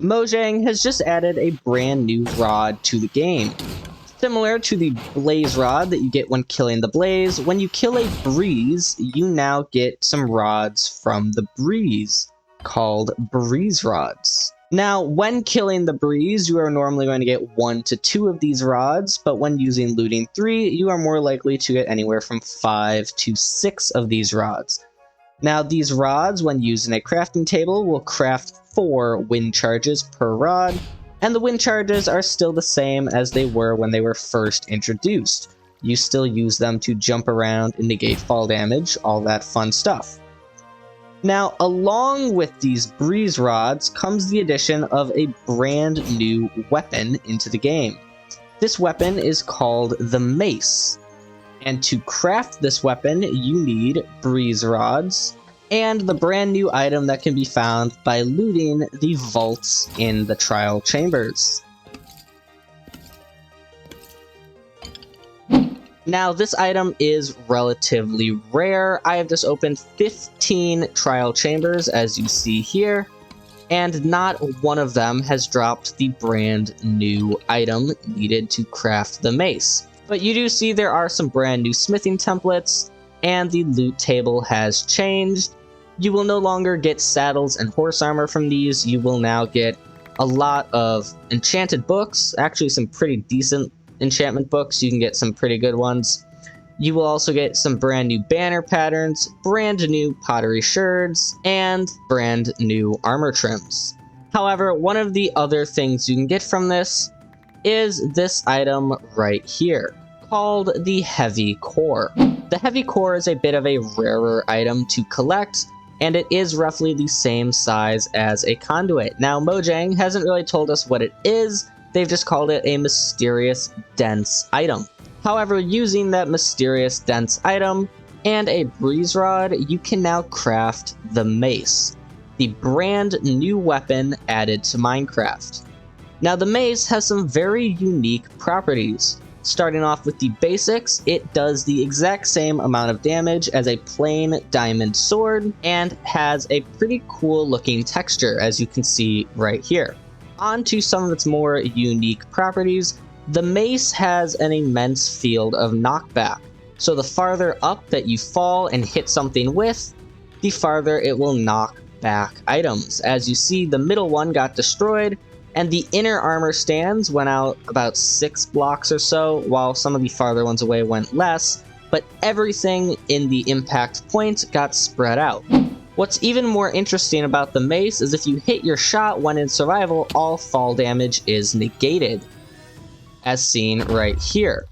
Mojang has just added a brand new rod to the game. Similar to the blaze rod that you get when killing the blaze, when you kill a breeze, you now get some rods from the breeze, called breeze rods. Now, when killing the breeze, you are normally going to get 1 to 2 of these rods, but when using looting 3, you are more likely to get anywhere from 5 to 6 of these rods. Now, these rods, when used in a crafting table, will craft 4 wind charges per rod, and the wind charges are still the same as they were when they were first introduced. You still use them to jump around and negate fall damage, all that fun stuff. Now, along with these breeze rods comes the addition of a brand new weapon into the game. This weapon is called the mace. And to craft this weapon, you need breeze rods and the brand new item that can be found by looting the vaults in the trial chambers. Now, this item is relatively rare. I have just opened 15 trial chambers, as you see here, and not one of them has dropped the brand new item needed to craft the mace. But you do see there are some brand new smithing templates, and the loot table has changed. You will no longer get saddles and horse armor from these. You will now get a lot of enchanted books, actually some pretty decent enchantment books. You can get some pretty good ones. You will also get some brand new banner patterns, brand new pottery sherds, and brand new armor trims. However, one of the other things you can get from this is this item right here, called the heavy core. The heavy core is a bit of a rarer item to collect, and it is roughly the same size as a conduit. Now, Mojang hasn't really told us what it is. They've just called it a mysterious dense item. However, using that mysterious dense item and a breeze rod, you can now craft the mace, the brand new weapon added to Minecraft. Now, the mace has some very unique properties. Starting off with the basics, it does the exact same amount of damage as a plain diamond sword and has a pretty cool looking texture, as you can see right here. On to some of its more unique properties, the mace has an immense field of knockback. So the farther up that you fall and hit something with, the farther it will knock back items. As you see, the middle one got destroyed, and the inner armor stands went out about 6 blocks or so, while some of the farther ones away went less, but everything in the impact point got spread out. What's even more interesting about the mace is if you hit your shot when in survival, all fall damage is negated, as seen right here.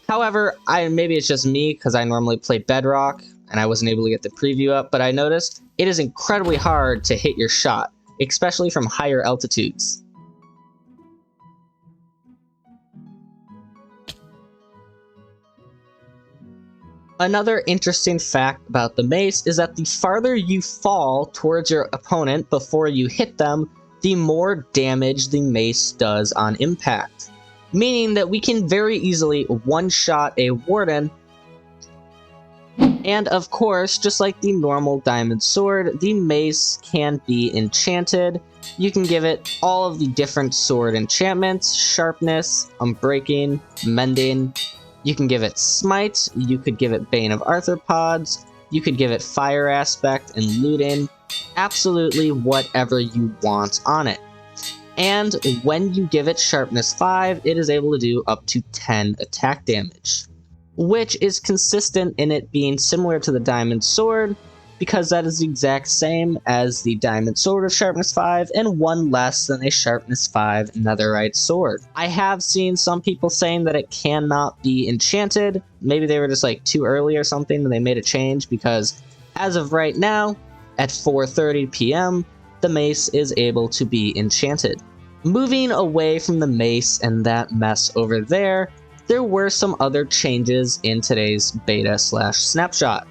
However, maybe it's just me because I normally play Bedrock and I wasn't able to get the preview up, but I noticed it is incredibly hard to hit your shot, especially from higher altitudes. Another interesting fact about the mace is that the farther you fall towards your opponent before you hit them, the more damage the mace does on impact. Meaning that we can very easily one-shot a warden. And of course, just like the normal diamond sword, the mace can be enchanted. You can give it all of the different sword enchantments: sharpness, unbreaking, mending. You can give it smite, you could give it bane of arthropods, you could give it fire aspect and looting, absolutely whatever you want on it. And when you give it sharpness 5, it is able to do up to 10 attack damage, which is consistent in it being similar to the diamond sword, because that is the exact same as the diamond sword of sharpness 5 and 1 less than a sharpness 5 netherite sword. I have seen some people saying that it cannot be enchanted. Maybe they were just like too early or something and they made a change, because as of right now, at 4:30 p.m., the mace is able to be enchanted. Moving away from the mace and that mess over there, there were some other changes in today's beta/snapshot.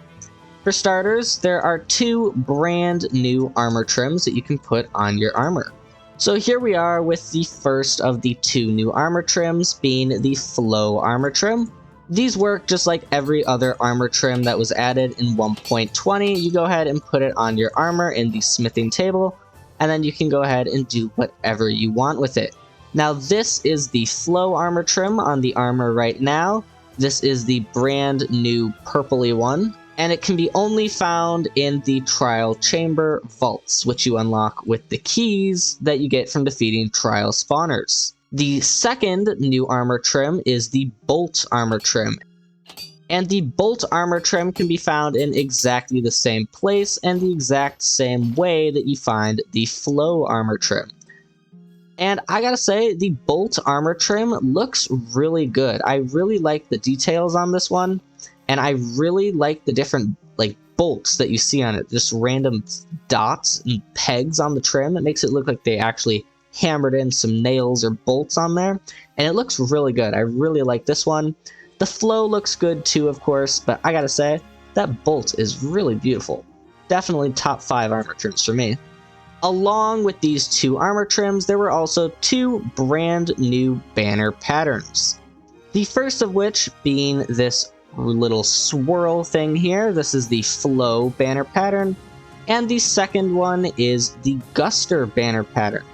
For starters, there are 2 brand new armor trims that you can put on your armor. So here we are with the first of the 2 new armor trims, being the flow armor trim. These work just like every other armor trim that was added in 1.20. You go ahead and put it on your armor in the smithing table, and then you can go ahead and do whatever you want with it. Now this is the flow armor trim on the armor right now. This is the brand new purpley one, and it can be only found in the trial chamber vaults, which you unlock with the keys that you get from defeating trial spawners. The second new armor trim is the bolt armor trim. And the bolt armor trim can be found in exactly the same place and the exact same way that you find the flow armor trim. And I gotta say, the bolt armor trim looks really good. I really like the details on this one, and I really like the different bolts that you see on it. Just random dots and pegs on the trim. It makes it look like they actually hammered in some nails or bolts on there, and it looks really good. I really like this one. The flow looks good too, of course, but I gotta say, that bolt is really beautiful. Definitely top 5 armor trims for me. Along with these 2 armor trims, there were also 2 brand new banner patterns. The first of which being this little swirl thing here. This is the flow banner pattern. And the second one is the guster banner pattern,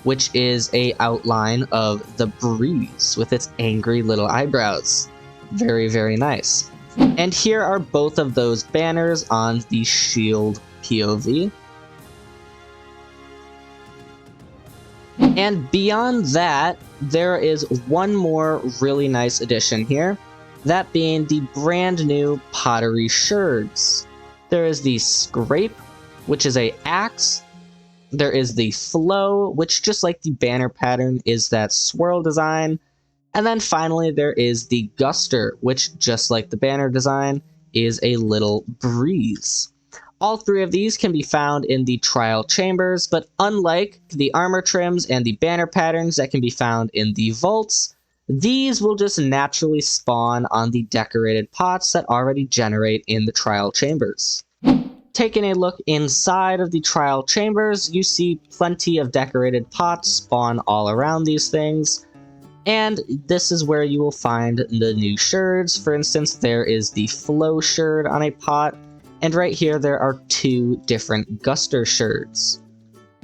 which is a outline of the breeze with its angry little eyebrows. Very, very nice. And here are both of those banners on the shield POV. And beyond that, there is one more really nice addition here, that being the brand new pottery sherds. There is the scrape, which is a axe. There is the flow, which just like the banner pattern is that swirl design. And then finally there is the guster, which just like the banner design is a little breeze. All 3 of these can be found in the trial chambers, but unlike the armor trims and the banner patterns that can be found in the vaults, these will just naturally spawn on the decorated pots that already generate in the trial chambers. Taking a look inside of the trial chambers, you see plenty of decorated pots spawn all around these things, and this is where you will find the new sherds. For instance, there is the flow sherd on a pot, and right here there are 2 different guster sherds.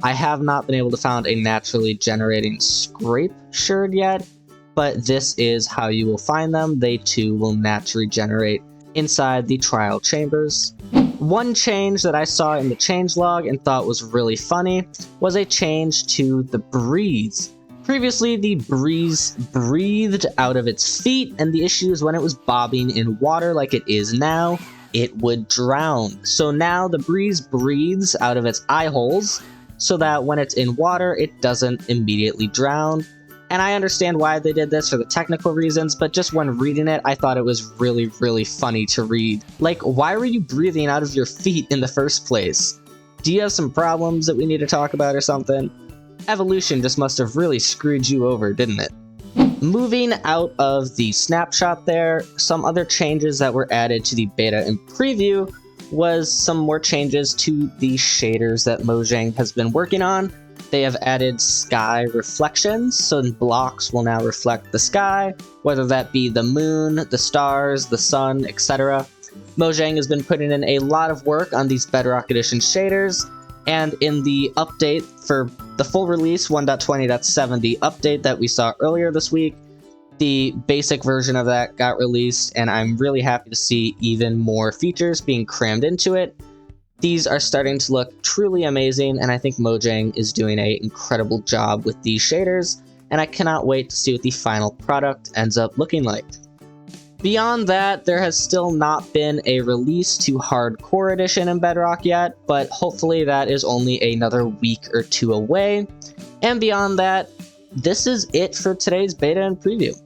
I have not been able to find a naturally generating scrape sherd yet, but this is how you will find them. They too will naturally generate inside the trial chambers. One change that I saw in the changelog and thought was really funny was a change to the breeze. Previously, the breeze breathed out of its feet, and the issue is when it was bobbing in water like it is now, it would drown. So now the breeze breathes out of its eye holes, so that when it's in water, it doesn't immediately drown. And I understand why they did this for the technical reasons, but just when reading it, I thought it was really, really funny to read. Like, why were you breathing out of your feet in the first place? Do you have some problems that we need to talk about or something? Evolution just must have really screwed you over, didn't it? Moving out of the snapshot there, some other changes that were added to the beta and preview was some more changes to the shaders that Mojang has been working on. They have added sky reflections, so blocks will now reflect the sky, whether that be the moon, the stars, the sun, etc. Mojang has been putting in a lot of work on these Bedrock Edition shaders, and in the update for the full release 1.20.70 update that we saw earlier this week, the basic version of that got released, and I'm really happy to see even more features being crammed into it. These are starting to look truly amazing, and I think Mojang is doing an incredible job with these shaders, and I cannot wait to see what the final product ends up looking like. Beyond that, there has still not been a release to Hardcore Edition in Bedrock yet, but hopefully that is only another week or 2 away. And beyond that, this is it for today's beta and preview.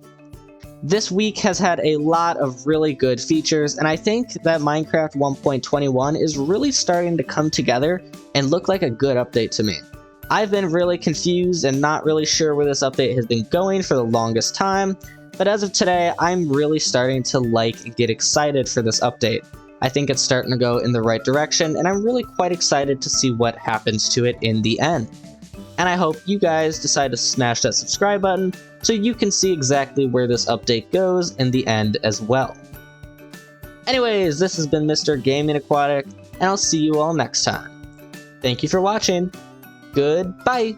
This week has had a lot of really good features, and I think that Minecraft 1.21 is really starting to come together and look like a good update to me. I've been really confused and not really sure where this update has been going for the longest time, but as of today, I'm really starting to like and get excited for this update. I think it's starting to go in the right direction, and I'm really quite excited to see what happens to it in the end. And I hope you guys decide to smash that subscribe button so you can see exactly where this update goes in the end as well. Anyways, this has been Mr. Gaming Aquatic, and I'll see you all next time. Thank you for watching. Goodbye.